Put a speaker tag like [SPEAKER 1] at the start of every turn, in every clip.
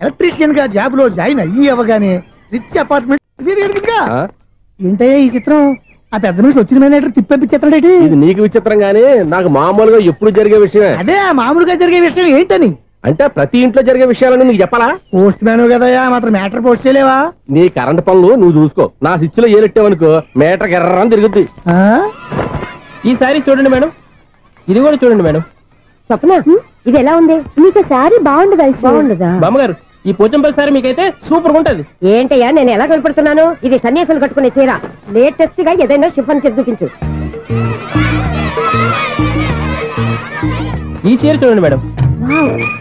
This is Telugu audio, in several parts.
[SPEAKER 1] ఎలక్ట్రీషియన్ గా జాబ్ లో జాయిన్ అయ్యి అవ్వగానే రిచ్ అపార్ట్మెంట్ ఏంటయ్యా ఈ చిత్రం? ఆ పెద్ద నుంచి వచ్చిన మేనేటర్ తిప్పించేస్తాడేటి?
[SPEAKER 2] ఇది నీకు విచిత్రం గానీ నాకు మామూలుగా ఎప్పుడు జరిగే విషయమే.
[SPEAKER 1] అదే మామూలుగా జరిగే విషయం ఏంటని?
[SPEAKER 2] అంటే ప్రతి ఇంట్లో జరిగే విషయాలని నీకు చెప్పాలా?
[SPEAKER 1] పోస్ట్ మ్యాన్ కదయ్యా, మాత్రం మ్యాటర్ పోస్ట్ చేయలేవా?
[SPEAKER 2] నీ కరెంట్ పనులు నువ్వు చూసుకో. నా స్విచ్ లో ఏలెట్టావనుకో మీటర్ ఎర్రని తిరుగుద్ది.
[SPEAKER 3] ఈసారి చూడండి మేడం, ఇది కూడా చూడండి మేడం.
[SPEAKER 4] చెప్పనా ఇది ఎలా ఉంది? నీకు సారీ బాగుండదా? బాగుండదా
[SPEAKER 3] బామ్మగారు? ఈ పోచంపల్లి సారీ మీకైతే సూపర్ ఉంటది.
[SPEAKER 4] ఏంటయ్యా నేను ఎలా కనపడుతున్నాను? ఇది సన్యాసులు కట్టుకునే చీర. లేటెస్ట్ గా ఏదైనా షిఫాన్ చేసి చూపించు.
[SPEAKER 3] ఈ చీర చూడండి మేడం.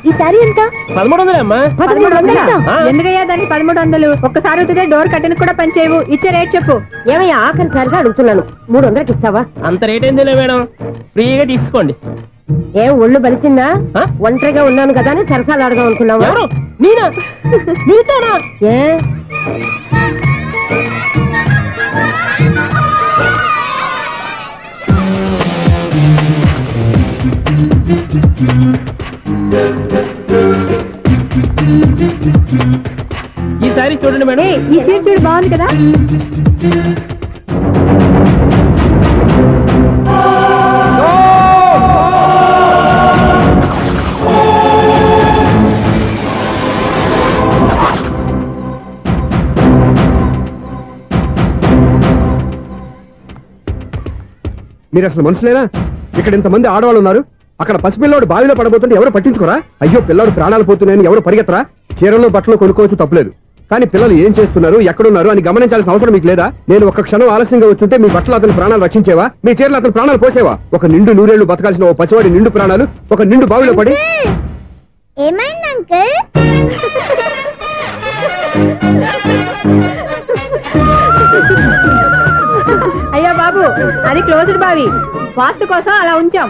[SPEAKER 4] ఈ సారీ ఎంత?
[SPEAKER 3] 1300 అమ్మా.
[SPEAKER 4] 1300?
[SPEAKER 5] ఎందుకయ్యా దానికి 1300? ఒక్కసారి అవుతుందే డోర్ కట్టను కూడా పనిచేయవు. ఇచ్చే రేట్ చెప్పు.
[SPEAKER 4] ఏమయ్యా ఆఖరిసారిగా అడుగుతున్నాను, 300కి ఇస్తావా?
[SPEAKER 3] అంత రేట్ ఏందిలే మేడం, ఫ్రీగా తీసుకోండి.
[SPEAKER 4] ఏం ఒళ్ళు బలిసిందా? ఒంటరిగా ఉన్నాను కదా అని సరసాలు అడదాం అనుకున్నావా?
[SPEAKER 3] ఎవరు? నేనా? నీతోనా?
[SPEAKER 4] ఏ
[SPEAKER 3] ఈ సారీ చూడండి మేడం.
[SPEAKER 5] ఈ చీర చూడు బాగుంది కదా.
[SPEAKER 2] మీరు అసలు మనుషులేనా? ఇక్కడ ఇంతమంది ఆడవాళ్ళు ఉన్నారు, అక్కడ పసిపిల్లాడు బావిలో పడబోతుంటే ఎవరు పట్టించుకోరా? అయ్యో పిల్లాడు ప్రాణాలు పోతున్నాయని ఎవరు పరిగెత్తరా? చీరలో బట్టలు కొనుక్కోవచ్చు తప్పులేదు, కానీ పిల్లలు ఏం చేస్తున్నారు ఎక్కడున్నారు అని గమనించాల్సిన అవసరం మీకు లేదా? నేను ఒక క్షణం ఆలస్యంగా వచ్చుంటే మీ బట్టలు అతని ప్రాణాలు రక్షించేవా? మీ చీరలు అతని ప్రాణాలు పోసేవా? ఒక నిండు నూరేళ్లు బతకాల్సిన ఓ పసివాడి నిండు ప్రాణాలు ఒక నిండు బావిలో పడి.
[SPEAKER 6] ఏమైంది అంకుల్?
[SPEAKER 5] అయ్యో బాబు, అది క్లోజ్డ్ బావి, వాస్తు కోసం అలా ఉంచాం.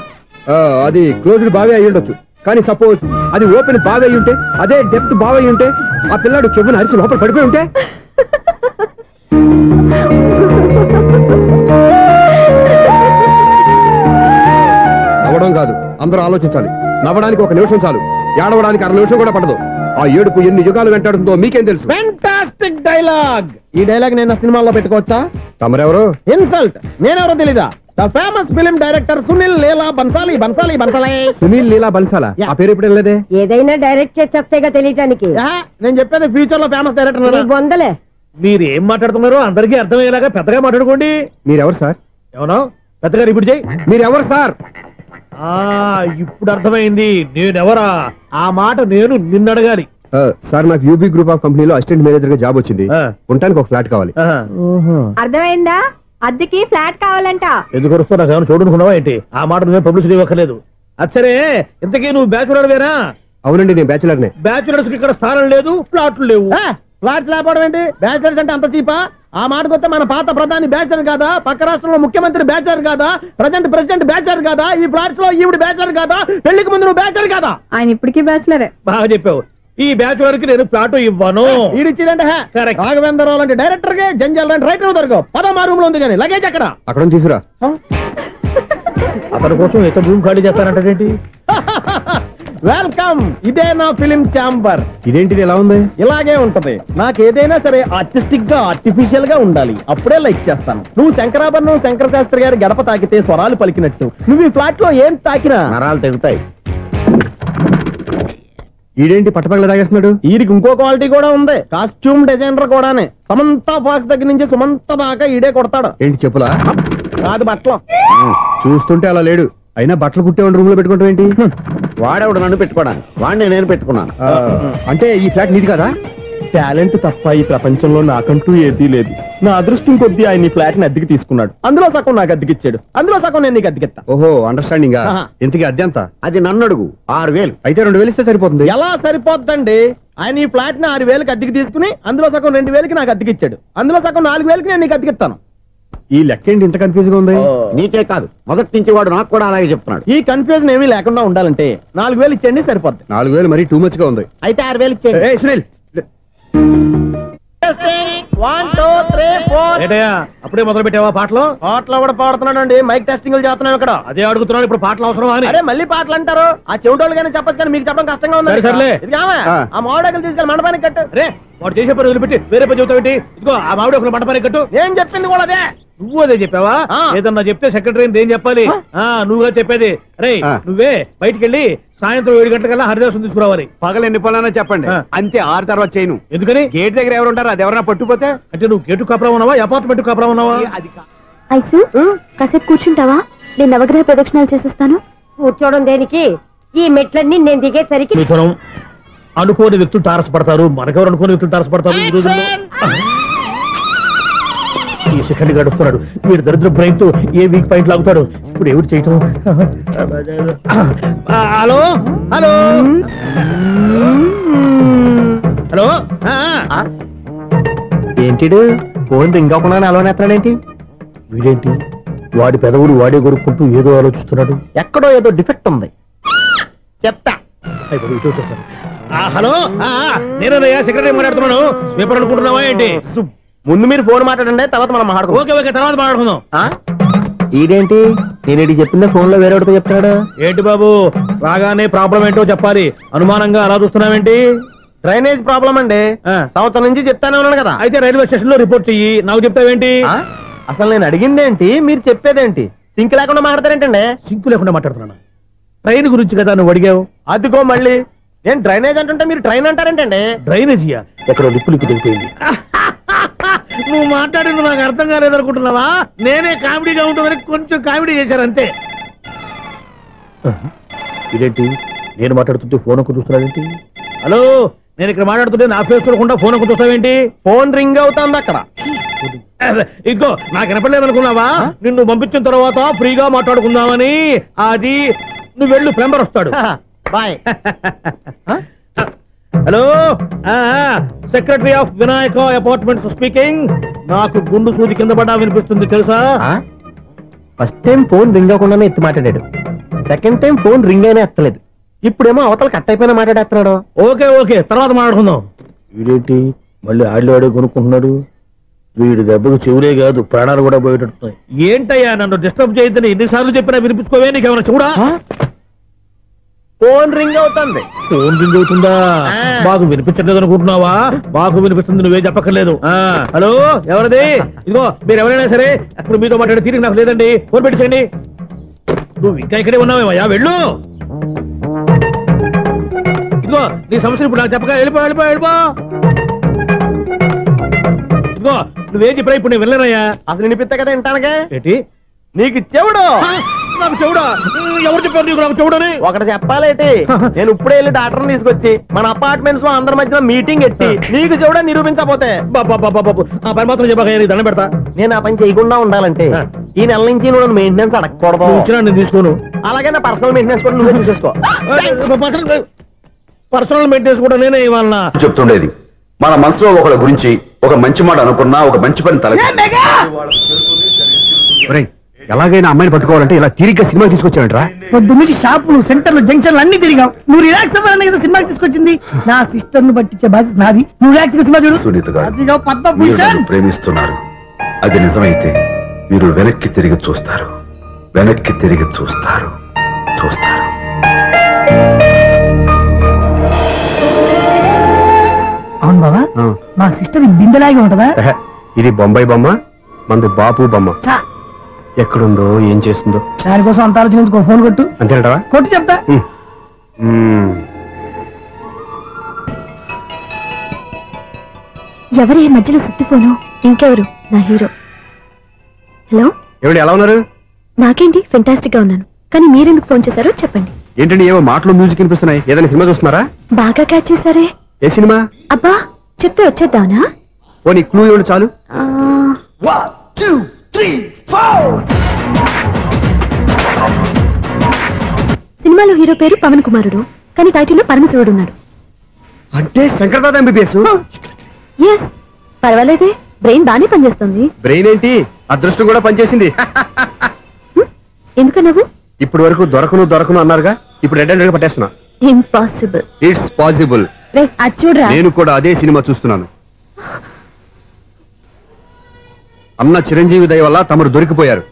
[SPEAKER 2] అది క్లోజ్డ్ బావి అయి ఉండొచ్చు, కానీ సపోజ్ అది ఓపెన్ బావి అయి ఉంటే, అదే డెప్త్ బావి అయి ఉంటే, ఆ పిల్లాడు చెవును అరిచి లోపల పడిపోయి ఉంటే? నవ్వడం కాదు, అందరూ ఆలోచించాలి. నవ్వడానికి ఒక నిమిషం చాలు, ఏడవడానికి 1/2 నిమిషం కూడా పడదు. ఆ ఏడుపు ఎన్ని యుగాలు వెంటాడుతుందో మీకేం తెలుసు?
[SPEAKER 1] Fantastic dialogue. ఈ డైలాగ్ నేను సినిమాలో పెట్టుకోవచ్చా?
[SPEAKER 2] తమరెవరు?
[SPEAKER 1] ఇన్సల్ట్. నేనెవరో తెలీదా? The famous film director Sunil Leela Bansali.
[SPEAKER 2] Sunil Leela బన్సాలా? ఆ పేరు ఇప్పుడు లేదే.
[SPEAKER 4] ఏదైనా డైరెక్ట్ చేసేగా తెలియటానికి.
[SPEAKER 1] నేను చెప్పేది ఫ్యూచర్ లో ఫేమస్ డైరెక్టర్.
[SPEAKER 4] బొందలే.
[SPEAKER 1] మీరు ఏం మాట్లాడుతున్నారో అందరికీ అర్థమయ్యేలాగా పెద్దగా మాట్లాడుకోండి.
[SPEAKER 2] మీరెవరు సార్?
[SPEAKER 1] ఎవరో పెద్దగా రిపీట్ చేయి.
[SPEAKER 2] మీరెవరు సార్?
[SPEAKER 1] ఇప్పుడు అర్థమైంది నేనెవరా. ఆ మాట నేను నిన్ను అడగాలి.
[SPEAKER 2] సార్ నాకు యూబీ గ్రూప్ ఆఫ్ కంపెనీలో అసిస్టెంట్ మేనేజర్ గా జాబ్ వచ్చింది. ఉండడానికి ఒక ఫ్లాట్ కావాలి.
[SPEAKER 5] అర్థమైందా? అద్దెకి ఫ్లాట్ కావాలంట.
[SPEAKER 1] ఎందుకు వస్తా నాకు ఏమైనా చూడనుకున్నావా ఏంటి? ఆ మాట నువ్వే పబ్లిసిటీ ఇవ్వక్కర్లేదు. అచ్చరే ఇంతకీ నువ్వు బ్యాచులర్ వేరా?
[SPEAKER 2] అవునండి, నేను బ్యాచులర్నే.
[SPEAKER 1] బ్యాచులర్స్ కి ఇక్కడ స్థానం లేదు, ఫ్లాట్లు లేవు. ఫ్లాట్స్ లేకపోవడం ఏంటి? బ్యాచులర్స్ అంటే అంత చీపా? ఆ మాటకొస్తే మన పాత ప్రధాని బ్యాచర్ కాదా? పక్క రాష్ట్రంలో ముఖ్యమంత్రి బ్యాచర్ కాదా? ప్రెసిడెంట్ బ్యాచర్ కాదా? ఈ ఫ్లాట్స్ లో ఈవిడ బ్యాచర్ కాదా? పెళ్లికి ముందు నువ్వు బ్యాచర్ కాదా?
[SPEAKER 5] ఆయన ఇప్పటికీ బ్యాచులరే.
[SPEAKER 1] బాగా చెప్పావు. ఈ బ్యాచులర్ కి నేను ఫ్లాట్ ఇవ్వను. ఈడిచ్చిందంటే రాఘవేంద్రరావు లాంటి డైరెక్టర్ కి జంజల్ లాంటి రైటర్ దొరకవు. 13 రూమ్ లో ఉంది కానీ లగేజ్ అక్కడ.
[SPEAKER 2] అక్కడ తీసుకురా.
[SPEAKER 1] అతని కోసం ఎంత భూమి ఖాళీ చేస్తానంటే వెల్కమ్. ఇదే నా ఫిలిం ఛాంబర్.
[SPEAKER 2] ఇదేంటిది ఎలా ఉంది?
[SPEAKER 1] ఇలాగే ఉంటది. నాకు ఏదైనా సరే ఆర్టిస్టిక్ గా ఆర్టిఫిషియల్ గా ఉండాలి, అప్పుడే లైక్ చేస్తాను. నువ్వు శంకరాభరణం శంకర శాస్త్రి గారి గడప తాకితే స్వరాలు పలికినట్టు నువ్వు ఈ ఫ్లాట్ లో ఏం తాకినా నరాలు తెగుతాయి.
[SPEAKER 2] ఈడేంటి పట్టపగల తాగేస్తున్నాడు?
[SPEAKER 1] వీడికి ఇంకో క్వాలిటీ కూడా ఉంది. కాస్ట్యూమ్ డిజైనర్ కూడానే. సమంత ఫాక్స్ దగ్గర నుంచి సుమంత దాకా ఈడే కొడతాడు.
[SPEAKER 2] ఏంటి చెప్పులా?
[SPEAKER 1] కాదు బట్టలు.
[SPEAKER 2] చూస్తుంటే అలా లేడు. అయినా బట్టలు కుట్టేవాడి రూమ్ లో పెట్టుకుంటాం ఏంటి?
[SPEAKER 1] వాడేవాడు నన్ను పెట్టుకోవడానికి, వాడిని నేను పెట్టుకున్నాను.
[SPEAKER 2] అంటే ఈ ఫ్లాట్ నీది కదా?
[SPEAKER 1] టాలెంట్ తప్ప ఈ ప్రపంచంలో నాకంటూ ఏదీ లేదు. నా అదృష్టం కొద్దీ ఆయన ఈ ఫ్లాట్ ని అద్దెకి తీసుకున్నాడు. అందులో సగం నాకు అద్దెకిచ్చాడు, అందులో సగం నేను నీకు అద్దెకిస్తా.
[SPEAKER 2] ఓహో, అండర్స్టాండింగ్. ఇంతకీ అద్దె ఎంత?
[SPEAKER 1] అది నన్ను అడుగు. 6000.
[SPEAKER 2] అయితే 2000 ఇస్తే సరిపోతుంది.
[SPEAKER 1] ఎలా సరిపోద్దండి? ఆయన ఈ ఫ్లాట్ ని 6000కి అద్దెకి తీసుకుని అందులో సగం 2000కి నాకు అద్దెకిచ్చాడు, అందులో సగం 4000కి నేను నీకు అద్దెకిస్తాను.
[SPEAKER 2] ఈ లెక్క ఏంటి ఇంత కన్ఫ్యూజ్ గా ఉంది?
[SPEAKER 1] నీకే కాదు, మొదటి నుంచి వాడు నాకు కూడా అలాగే చెప్తున్నాడు. ఈ కన్ఫ్యూజన్ ఏమీ లేకుండా ఉండాలంటే 4000 ఇచ్చేయండి, సరిపోద్ది.
[SPEAKER 2] 4000 మరీ టూ మచ్ గా ఉంది.
[SPEAKER 1] అయితే 6000 ఇచ్చేయండి.
[SPEAKER 2] సునీల్,
[SPEAKER 1] 1 2 3 4 అప్పుడే మొదలు పెట్టావా పాటలు కూడా పాడుతున్నాడు అండి. మైక్ టెస్టింగ్ చేస్తున్నాం ఇక్కడ. అదే అడుగుతున్నాడు ఇప్పుడు పాటలు అవసరం అని. అరే మళ్ళీ పాటలు అంటారు. ఆ చెవిటోళ్ళు కానీ చెప్పచ్చు కానీ మీకు చెప్పడం కష్టంగా ఉంది. సర్లే ఆ మామిడాకులు తీసుకెళ్ళి మండపానికి కట్టు. రే వాడు చేసే పని వదిలిపెట్టి వేరే పని చెబుతావు. ఇదిగో ఆ మామిడాకులు మండపానికి కట్టు. ఏం చెప్పింది కూడా అదే. నువ్వు అదే చెప్పావా? ఏదన్నా చెప్తే సెక్రటరీ ఏం చెప్పాలి? నువ్వుగా చెప్పేది. రే నువ్వే బయటికి వెళ్ళి సాయంత్రం 7 గంటలకల్లా హరిదాసం తీసుకురావాలి.
[SPEAKER 2] పగలు ఎన్ని పనులన్నా చెప్పండి, అంతే 6 తర్వాత చేయను.
[SPEAKER 1] ఎందుకని?
[SPEAKER 2] గేట్ దగ్గర ఎవరు ఉంటారు? అది ఎవరన్నా పట్టుపోతే.
[SPEAKER 1] అంటే నువ్వు గేటు కాపురా ఉన్నావా, అపార్ట్మెంట్ కాపురా ఉన్నావా?
[SPEAKER 6] ఐసు కాసేపు కూర్చుంటావా? నేను నవగ్రహ ప్రదక్షిణాలు చేసేస్తాను.
[SPEAKER 4] కూర్చోవడం దేనికి? ఈ మెట్లన్నీ నేను దిగేసరికి
[SPEAKER 1] మిథునం అనుకోని వ్యక్తులు తారసపడతారు. మనకెవరు అనుకోని వ్యక్తులు తారసపడతారు ఈ రోజుల్లో. ఈ సెకండ్ గడుస్తున్నాడు వీడు దరిద్ర బ్రెయిన్ తో ఏ వీక్ పాయింట్ లాగుతాడు. ఇప్పుడు ఎవరు చేయటం? హలో హలో హలో ఏంటిడు ఫోన్ రింగ్ అవ్వకుండా అలవనేస్తాడేంటి? వీడేంటి వాడి పెదవులు వాడే కొరుక్కుంటూ ఏదో ఆలోచిస్తున్నాడు. ఎక్కడో ఏదో డిఫెక్ట్ ఉంది చెప్తా. హలో నేనయ్యా సెక్రటరీ మాట్లాడుతున్నాను. స్వీపర్ అనుకుంటున్నావా ఏంటి? ముందు మీరు ఫోన్ మాట్లాడండి, తర్వాత మనం మాట్లాడుకుందాం. ఓకే ఓకే తర్వాత మాట్లాడుకుందాం. ఇదేంటి నేనేటి చెప్పిందా ఫోన్ లో వేరేవాడితో చెప్తాడా ఏంటి బాబు? రాగానే ప్రాబ్లం ఏంటో చెప్పాలి. అనుమానంగా అలా చూస్తున్నావేంటి? డ్రైనేజ్ ప్రాబ్లం అండి. సంవత్సరం నుంచి చెప్తానే ఉన్నాను కదా. అయితే రైల్వే స్టేషన్ లో రిపోర్ట్ చెయ్యి. నాకు చెప్తావేంటి? అసలు నేను అడిగిందేంటి, మీరు చెప్పేదేంటి? సింక్ లేకుండా మాట్లాడతారేంటండి? సింక్ లేకుండా మాట్లాడుతున్నా. ట్రైన్ గురించి కదా నువ్వు అడిగావు. అదిగో మళ్ళీ నేను డ్రైనేజ్ అంటుంటే మీరు ట్రైన్ అంటారేంటండి? డ్రైనేజీయా? ఎక్కడో లిప్పు లిప్పు తెలిపోయింది. నువ్వు మాట్లాడింది నాకు అర్థం కాలేదనుకుంటున్నావా? నేనే కామెడీగా ఉంటుందని కొంచెం కామెడీ చేశారు అంతే. ఇదేంటి నేను మాట్లాడుతుంటే ఫోన్ ఒక్క చూస్తున్నావేంటి? హలో నేను ఇక్కడ మాట్లాడుతుంటే నా ఫేస్ చూడకుండా ఫోన్ ఒక్క చూస్తావేంటి? ఫోన్ రింగ్ అవుతుంది అక్కడ. ఇదిగో నాకు వినపడలేదు అనుకున్నావా? నిన్ను పంపించిన తర్వాత ఫ్రీగా మాట్లాడుకుందామని. అది నువ్వు వెళ్ళు, ప్లంబర్ వస్తాడు. Bye. Hello secretary of Vinayaka apartments speaking. నాకు గుండు సూది కింద పడ్డా వినిపిస్తుంది తెలుసా? ఫస్ట్ టైం ఫోన్ రింగ్ అవ్వకుండానే ఎత్తి మాట్లాడాడు. సెకండ్ టైం ఫోన్ రింగ్ అయినా ఎత్తలేదు. ఇప్పుడేమో అవతల కట్ అయిపోయినా మాట్లాడేస్తున్నాడు. ఓకే ఓకే తర్వాత మాట్లాడుకుందాం. వీడేంటి మళ్ళీ ఆడిలో కొనుక్కుంటున్నాడు? వీడి దెబ్బకు చెవులే కాదు ప్రాణాలు కూడా పోయేటట్టున్నాయి. ఏంటయ్యా నన్ను డిస్టర్బ్ చేయొద్దని ఎన్నిసార్లు చెప్పినా వినిపించుకోవే. నీకేమైనా చూడా? ఫోన్ రింగ్ అవుతుంది. ఫోన్ రింగ్ అవుతుందా? మాకు వినిపించట్లేదు అనుకుంటున్నావా? మాకు వినిపిస్తుంది, నువ్వే చెప్పక్కర్లేదు. హలో ఎవరిది? ఇదిగో మీరు ఎవరైనా సరే అప్పుడు మీతో మాట్లాడే తీరిక నాకు లేదండి. ఫోన్ పెట్టేసేయండి. నువ్వు ఇంకా ఇక్కడే ఉన్నావేమయ్యా, వెళ్ళు. ఇదిగో నీ సమస్యలు ఇప్పుడు నాకు చెప్పక వెళ్ళిపో వెళ్ళిపో వెళ్ళిపో. ఇదిగో నువ్వేం చెప్పరా ఇప్పుడు నేను వెళ్ళానయ్యా. అసలు వినిపిస్తా కదా వింటానుగా. ఏంటి నీకు చెవుడు? నాకు చెవుడా? ఎవరు చెప్పారు నీకు నాకు చెవుడని? ఒకటి చెప్పాలేటి. నేను ఇప్పుడే వెళ్ళి డాక్టర్ తీసుకొచ్చి మన అపార్ట్మెంట్స్ లో అందరి మధ్యన మీటింగ్ ఎట్టి నీకు చెవుడా నిరూపించకపోతే ఆ పని మాత్రం చెప్పక దండం పెడతా. నేను ఆ పని చేయకుండా ఉండాలంటే ఈ నెల నుంచి నువ్వు మెయింటెనెన్స్ అడగకూడదు. నేను తీసుకోను. అలాగే నా పర్సనల్ మెయింటెనెన్స్ కూడా నువ్వే చూసేసుకో. పర్సనల్ మెయింటెనెన్స్ కూడా నేనే ఇవ్వాలన్నా
[SPEAKER 7] చెప్తుండేది. మన మనసులో ఒకళ్ళ గురించి ఒక మంచి మాట అనుకున్నా, ఒక మంచి పని తల
[SPEAKER 2] ఎలాగైనా అమ్మాయిని పట్టుకోవాలంటే ఇలా తిరిగ్గా సినిమా తీసుకొచ్చాడంట్రా.
[SPEAKER 8] పొద్దు నుంచి షాపులు, సెంటర్లు, జంక్షన్లు అన్ని తిరిగావు. నువ్వు రిలాక్స్ అవ్వాలని కదా సినిమా తీసుకొచ్చింది. నా సిస్టర్ ను పట్టించే బాధ్యత నాది. నువ్వు రిలాక్స్ సినిమా చూడు.
[SPEAKER 7] సునీత గారు ప్రేమిస్తున్నారు. అది నిజమైతే మీరు వెనక్కి తిరిగి చూస్తారు, వెనక్కి తిరిగి చూస్తారు, చూస్తారు.
[SPEAKER 8] అవును బాబా, మా సిస్టర్ బిందెలాగే ఉంటదా?
[SPEAKER 2] ఇది బొంబాయి బొమ్మ, మంది బాపు బొమ్మ. ఎక్కడుందో ఏం చేస్తుందో
[SPEAKER 8] దానికోసం అంత ఆలోచించుకో. ఫోన్ కొట్టు.
[SPEAKER 2] అంతేనటవా?
[SPEAKER 8] కొట్టు చెప్తా.
[SPEAKER 6] ఎవరి మధ్యలో సుత్తి ఫోను? ఇంకెవరు? నా హీరో. హలో
[SPEAKER 2] ఎవడు ఎలా ఉన్నారు?
[SPEAKER 6] నాకేంటి ఫెంటాస్టిక్ గా ఉన్నాను. కానీ మీరెందుకు ఫోన్ చేశారో చెప్పండి.
[SPEAKER 2] ఏంటండి ఏవో మాటలు మ్యూజిక్ వినిపిస్తున్నాయి. ఏదైనా సినిమా చూస్తున్నారా?
[SPEAKER 6] బాగా క్యాచ్ చేశారే.
[SPEAKER 2] ఏ సినిమా?
[SPEAKER 6] అబ్బా చెప్తే వచ్చేద్దానా?
[SPEAKER 2] ఓ నీ క్లూ ఇవ్వండి చాలు.
[SPEAKER 8] 1 2 3 4.
[SPEAKER 6] సినిమాలో హీరో పేరు పవన్ కుమారుడు, కానీ టైటిల్లో పరమశివుడు ఉన్నాడు.
[SPEAKER 2] అంటే శంకర్దాద ఎంబీబీఎస్.
[SPEAKER 6] ఎస్, పర్వాలేదే. బ్రెయిన్ బానే పనిచేస్తుంది.
[SPEAKER 2] బ్రెయిన్ ఏంటి, అదృష్టం కూడా పనిచేసింది.
[SPEAKER 6] ఎందుకన్నావు?
[SPEAKER 2] ఇప్పటి వరకు దొరకను అన్నారుగా, ఇప్పుడు రెడ్ హ్యాండెడ్ గా పట్టేస్తున్నా.
[SPEAKER 6] ఇంపాసిబుల్.
[SPEAKER 2] It's possible.
[SPEAKER 6] చూడరా,
[SPEAKER 2] నేను కూడా అదే సినిమా చూస్తున్నాను. అన్న చిరంజీవి దయ వల్ల తమరు దొరికిపోయారు.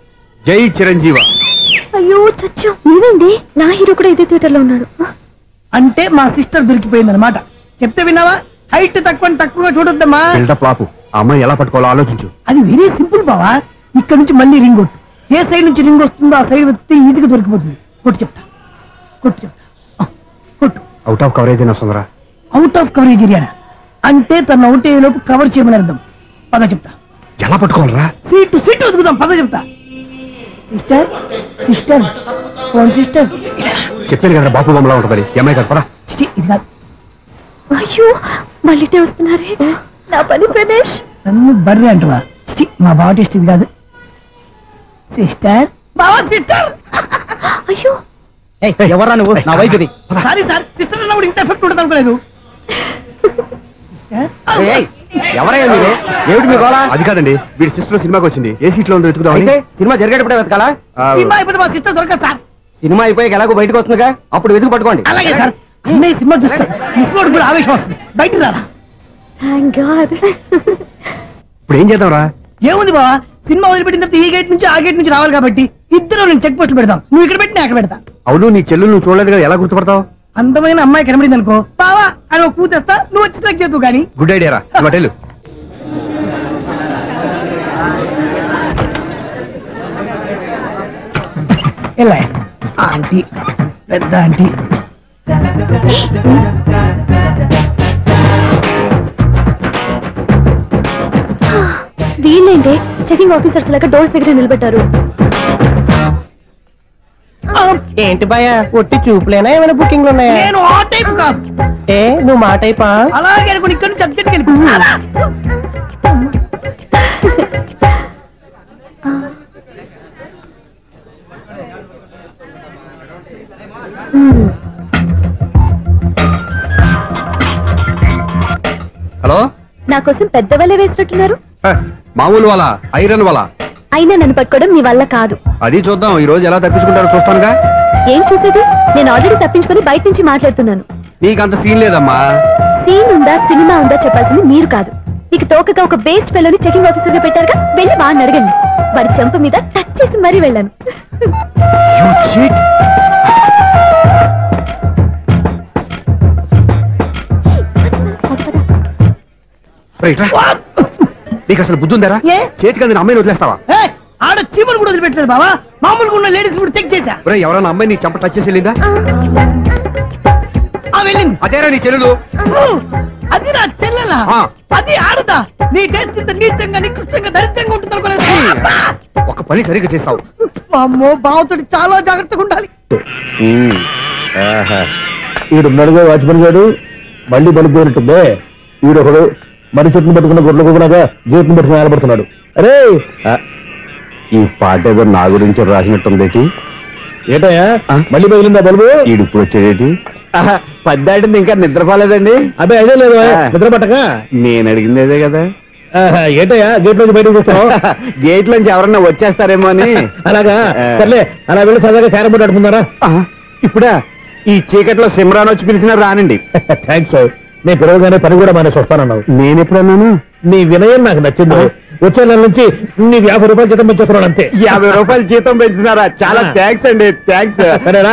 [SPEAKER 2] జై చిరంజీవ.
[SPEAKER 6] అయ్యో చచ్చు, నీవేంటి? నా హీరో కూడా ఇదే థియేటర్ లో ఉన్నాడు.
[SPEAKER 8] అంటే మా సిస్టర్ దొరికిపోయింది అనమాట. చెప్తే విన్నావా? హైట్ తక్కువగా చూడొద్దమ్మా.
[SPEAKER 2] బిల్డప్ లాపు. ఆ అమ్మాయి ఎలా పట్టుకోవాలో ఆలోచించు.
[SPEAKER 8] అది వెరీ సింపుల్ బావా. ఇక్కడ నుంచి మళ్ళీ రింగ్ కొట్టు. ఏ సైడ్ నుంచి రింగ్ వస్తుందో ఆ సైడ్ వెతికితే ఈజీగా దొరికిపోతుంది. కొట్టు చెప్తా. కొట్టు.
[SPEAKER 2] అవుట్ ఆఫ్ కవరేజ్ అని వస్తుందిరా.
[SPEAKER 8] అవుట్ ఆఫ్ కవరేజ్ ఏరియా అంటే తన అవుట్ అయ్యేలోపు కవర్ చేయమని అర్థం. పద చెప్తా.
[SPEAKER 2] ఎలా పట్టుకోవాలరా?
[SPEAKER 8] సీటు వదుకుదాం. పద చెప్తా. Sister phone sister.
[SPEAKER 2] చెప్పాను కదా బాపు బొమ్మలా ఉంటుంది. అమ్మాయి కదా పరా.
[SPEAKER 8] ఇది కాదు.
[SPEAKER 6] అయ్యో మళ్ళీ వస్తున్నారే. నా పని ప్రదేశ్.
[SPEAKER 8] నన్ను బర్రె అంటవా? మా బావ టేస్ట్ ఇది కాదు. సిస్టర్ బావా సిస్టర్.
[SPEAKER 6] అయ్యో
[SPEAKER 3] ఎవరా నువ్వు? నా వైపు ఇది.
[SPEAKER 8] సారీ సార్, సిస్టర్ అన్నప్పుడు ఇంత ఎఫెక్ట్ ఉంటుంది అనుకోలేదు.
[SPEAKER 3] ఎవరయ్యా మీరే? ఏమిటి మీ గోళ?
[SPEAKER 2] అది కాదండి, వీడి సిస్టర్ సినిమాకి వచ్చింది. ఏ సీట్ లో ఉందో వెతుకుదాం.
[SPEAKER 3] సినిమా జరిగేటప్పుడే వెతకాలా?
[SPEAKER 8] సినిమా అయిపోతే మా సిస్టర్ దొరకదు సార్.
[SPEAKER 3] సినిమా అయిపోయి ఎలాగో బయటకు వస్తుందిగా, అప్పుడు వెతుకు పట్టుకోండి.
[SPEAKER 8] అలాగే సార్. అన్నయ్య సినిమా చూస్తారు. మిస్వాడు కూడా ఆవేశం వస్తుంది. బయటకు రారా.
[SPEAKER 6] Thank God.
[SPEAKER 2] ఇప్పుడు ఏం చేద్దాంరా?
[SPEAKER 8] ఏముంది బావా, సినిమా వదిలిపెట్టిన తర్వాత ఈ గేట్ నుంచి ఆ గేట్ నుంచి రావాలి కాబట్టి ఇద్దరు నేను చెక్ పోస్ట్ పెడతాం. నువ్వు ఇక్కడ పెట్టి నేను అక్కడ పెడతా.
[SPEAKER 2] అవును, నీ చెల్లు నువ్వు చూడలేదు కదా, ఎలా గుర్తుపడతావు?
[SPEAKER 8] అందమైన అమ్మాయి కనబడింది అనుకో బావా అని ఒక కూతేస్తా, నువ్వు వచ్చి సెలెక్ట్ చేద్దు కానీ.
[SPEAKER 2] గుడ్ ఐడియా రా. హోటల్
[SPEAKER 8] ఎలా ఆంటీ, పెద్ద ఆంటీ.
[SPEAKER 6] వీళ్ళేంటి చెకింగ్ ఆఫీసర్స్ లాగా డోర్స్ దగ్గర నిలబెట్టారు.
[SPEAKER 3] ఏంటి భయ, ఒట్టి చూపులేనా? ఏమైనా బుకింగ్లు ఉన్నాయా?
[SPEAKER 8] నేను ఆ టైప్ కాదు.
[SPEAKER 3] ఏ నువ్వు మా టైపా?
[SPEAKER 8] అలాగే అనుకుని ఇక్కడ నుంచి అర్జెంట్కి వెళ్ళిపోతున్నా.
[SPEAKER 2] హలో,
[SPEAKER 6] నా కోసం పెద్ద వలే వేసినట్టున్నారు.
[SPEAKER 2] మామూలు వాళ్ళ ఐరన్ వాళ్ళ.
[SPEAKER 6] అయినా నన్ను పట్టుకోవడం మీ వల్ల కాదు.
[SPEAKER 2] అది చూద్దాం ఈ రోజు ఎలా తప్పించుకుంటారో చూస్తానుగా.
[SPEAKER 6] ఏం చూసేది? నేను ఆల్రెడీ తప్పించుకొని బయట నుంచి మాట్లాడుతున్నాను.
[SPEAKER 2] నీకంత సీన్ లేదమ్మా.
[SPEAKER 6] సీన్ ఉందా సినిమా ఉందా చెప్పాల్సింది మీరు కాదు. మీకు తోకగా ఒక బేస్ట్ ఫెలోని చెకింగ్ ఆఫీసర్ గా పెట్టారుగా, వెళ్ళి వాడిని అడగండి. వాడి చెంప మీద టచ్ చేసి మరీ వెళ్ళాను.
[SPEAKER 2] నీకు అసలు బుద్ధి ఉందారా? చేతికి అందిన అమ్మాయిని వదిలేస్తావా?
[SPEAKER 8] ఆడ చీమలు కూడా వదిలిపెట్టలేదు బావా. మామూలుగా ఉన్న లేడీస్ కూడా చెక్ చేశా.
[SPEAKER 2] ఎవరైనా అమ్మాయి నీ చెంప టచ్ చేసి వెళ్ళిందా?
[SPEAKER 8] వెళ్ళింది.
[SPEAKER 2] అదేరా నీ చెల్లెలు?
[SPEAKER 8] అది నా చెల్లెలా? అది ఆడదా? నీ టేస్ట్ ఇంత నీచంగా నికృష్టంగా దరిద్రంగా ఉంటుంది అనుకోలేదు.
[SPEAKER 2] ఒక పని సరిగ్గా చేస్తావు.
[SPEAKER 8] అమ్మో, బావతోటి చాలా జాగ్రత్తగా ఉండాలి.
[SPEAKER 1] ఈడున్నాడుగా వాచ్మెన్ గారు, మళ్ళీ పడిపోయినట్టుందే. ఈడొకడు మరి చెట్టును పట్టుకున్న గొడ్ల కులాగా గేట్ను పట్టుకుని ఆడబడుతున్నాడు. అరే,
[SPEAKER 7] ఈ పాట ఏదో నా గురించి రాసినట్టుంది.
[SPEAKER 1] ఏటయ్యా మళ్ళీ పగిలిందా బల్బు?
[SPEAKER 7] ఈడు ఇప్పుడు వచ్చేదేటి? పద్దాటింది ఇంకా నిద్రపోలేదండి.
[SPEAKER 1] అదే అదే లేదు నిద్ర పట్టక.
[SPEAKER 7] నేను అడిగింది అదే కదా.
[SPEAKER 1] ఏటయ్యా గేట్ నుంచి బయటకు చూస్తావు?
[SPEAKER 7] గేట్ నుంచి ఎవరన్నా వచ్చేస్తారేమో అని.
[SPEAKER 1] అలాగా, సర్లే అలా వెళ్ళి సరదాగా క్యారం బోర్డు ఆడుకుందారా?
[SPEAKER 7] ఇప్పుడా? ఈ చీకట్లో సిమ్రాన్ వచ్చి పిలిచినా రానండి.
[SPEAKER 1] థ్యాంక్స్. నేను పిలవగానే పని కూడా మానేసి వస్తానన్నావు.
[SPEAKER 7] నేను ఎప్పుడన్నాను?
[SPEAKER 1] నీ వినయం నాకు నచ్చింది. వచ్చే నెల నుంచి నీకు 50 రూపాయలు జీతం పెంచుతున్నాడు అంతే.
[SPEAKER 7] 50 రూపాయలు జీతం పెంచుతున్నారా? చాలా థ్యాంక్స్ అండి. థ్యాంక్స్.
[SPEAKER 1] సరేనా?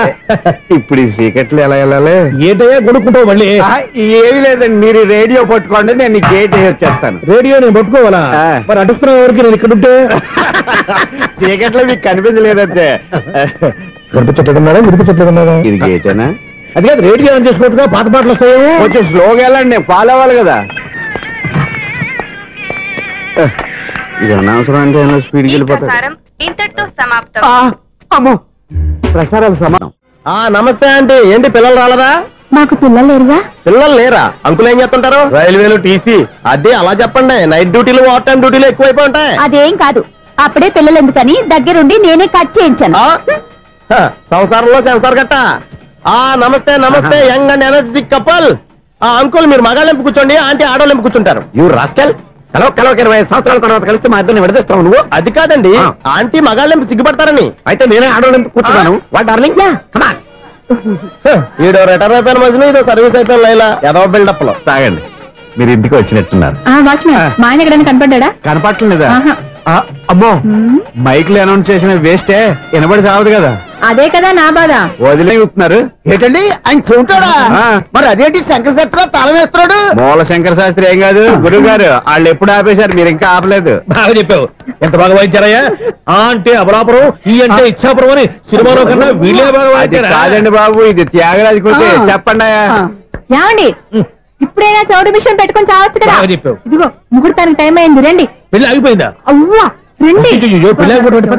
[SPEAKER 7] ఇప్పుడు ఈ చీకట్లు ఎలా వెళ్ళాలి?
[SPEAKER 1] ఏంటయ్యా కొనుక్కుంటావు మళ్ళీ?
[SPEAKER 7] ఏమీ లేదండి, మీరు రేడియో పట్టుకోండి, నేను గేట్ వచ్చేస్తాను.
[SPEAKER 1] రేడియో నేను పట్టుకోవాలా? మరి అడుస్తున్న వరకు నేను ఇక్కడ ఉంటే
[SPEAKER 7] చీకట్లో మీకు కనిపించలేదంతే.
[SPEAKER 1] కనిపించట్లేదన్నారా? వినిపించట్లేదన్నారా?
[SPEAKER 7] ఇది గేటేనా?
[SPEAKER 1] అది కాదు, రేడియో ఆన్ చేసుకోవచ్చుగా, పాత పాటలు వస్తాయేమో.
[SPEAKER 7] కొంచెం స్లోగా వెళ్ళండి, నేను ఫాలో అవ్వాలి కదా. ఇది అనవసరం అంటే స్పీడ్కి వెళ్ళిపోతారు.
[SPEAKER 5] ఇంతటితో సమాప్తం.
[SPEAKER 7] అమ్మో, ప్రసారాలు సమానం.
[SPEAKER 3] నమస్తే ఆంటీ. ఏంటి పిల్లలు రాలదా?
[SPEAKER 6] మాకు పిల్లలు లేరుగా.
[SPEAKER 3] పిల్లలు లేరా? అంకులు ఏం చేస్తుంటారు? రైల్వేలు, టీసీ. అదే అలా చెప్పండి. నైట్ డ్యూటీలు, ఓవర్ టైం డ్యూటీలు ఎక్కువైపోయి ఉంటాయి.
[SPEAKER 6] అదేం కాదు, అప్పుడే పిల్లలు ఎందుకని దగ్గరుండి నేనే కట్ చేయించాను.
[SPEAKER 3] సంసారంలో సెన్సార్ గట్ట. నమస్తే నమస్తే, young and energetic couple. Uncle మీరు మగాళ్ళెంపు కూర్చోండి, ఆంటీ ఆడోళ్ళెంపు కూర్చుంటారు.
[SPEAKER 7] You rascal. కలవ 20 సంవత్సరాల తర్వాత కలిస్తే మా ఇద్దరిని విడదీస్తావు నువ్వు.
[SPEAKER 3] అది కాదండి, ఆంటీ మగాళ్ళెంపు సిగ్గుపడతారని.
[SPEAKER 7] అయితే నేనే ఆడోళ్ళెంపు కూర్చున్నాను. What darling?
[SPEAKER 3] ఈడో రిటైర్ అయిపోయిన మధ్యలో ఇదో సర్వీస్ అయిపోయిన లైలా ఏదో బిల్డప్ లో.
[SPEAKER 7] తాగండి, మీరు ఇంటికి వచ్చినట్టున్నారు.
[SPEAKER 6] వాచ్మెన్ మా ఆయన ఎక్కడైనా కనపడ్డా?
[SPEAKER 7] కనపడలేదా?
[SPEAKER 2] అమ్మో మైక్లు అనౌన్స్ చేసిన వేస్టే వినబడి సావదు కదా.
[SPEAKER 5] అదే కదా నా బాధ.
[SPEAKER 2] వదిలేస్తున్నారు
[SPEAKER 1] ఏంటండి ఆయన చూంటాడా? మరి అదేంటి శంకర శెట్టిలో తాళం వేస్తున్నాడు?
[SPEAKER 2] మూల శంకర శాస్త్రి ఏం కాదు గురువు గారు, వాళ్ళు ఎప్పుడు ఆపేశారు, మీరు ఇంకా ఆపలేదు.
[SPEAKER 3] బాగా చెప్పావు. ఎంత బాగా వాయించారయ్యా. ఆ అంటే అమలాపురం, ఈ అంటే ఇచ్చాపురం అని సినిమాలో కన్నా వీళ్ళే బాగా
[SPEAKER 2] అది
[SPEAKER 3] వాయించారా?
[SPEAKER 2] కాదండి బాబు, ఇది త్యాగరాజు కృతి. చెప్పండి.
[SPEAKER 5] ఏమండి ఇప్పుడైనా చౌడు మిషన్ పెట్టుకొని చావచ్చు కదా.
[SPEAKER 3] బాగా చెప్పావు.
[SPEAKER 5] ఇదిగో ముహూర్తానికి టైం అయింది, రండి.
[SPEAKER 3] పెళ్లి ఆగిపోయిందా?
[SPEAKER 5] అవ్వా రండి.
[SPEAKER 3] అయ్యయ్యో, పెళ్లి ఆగిపోవడం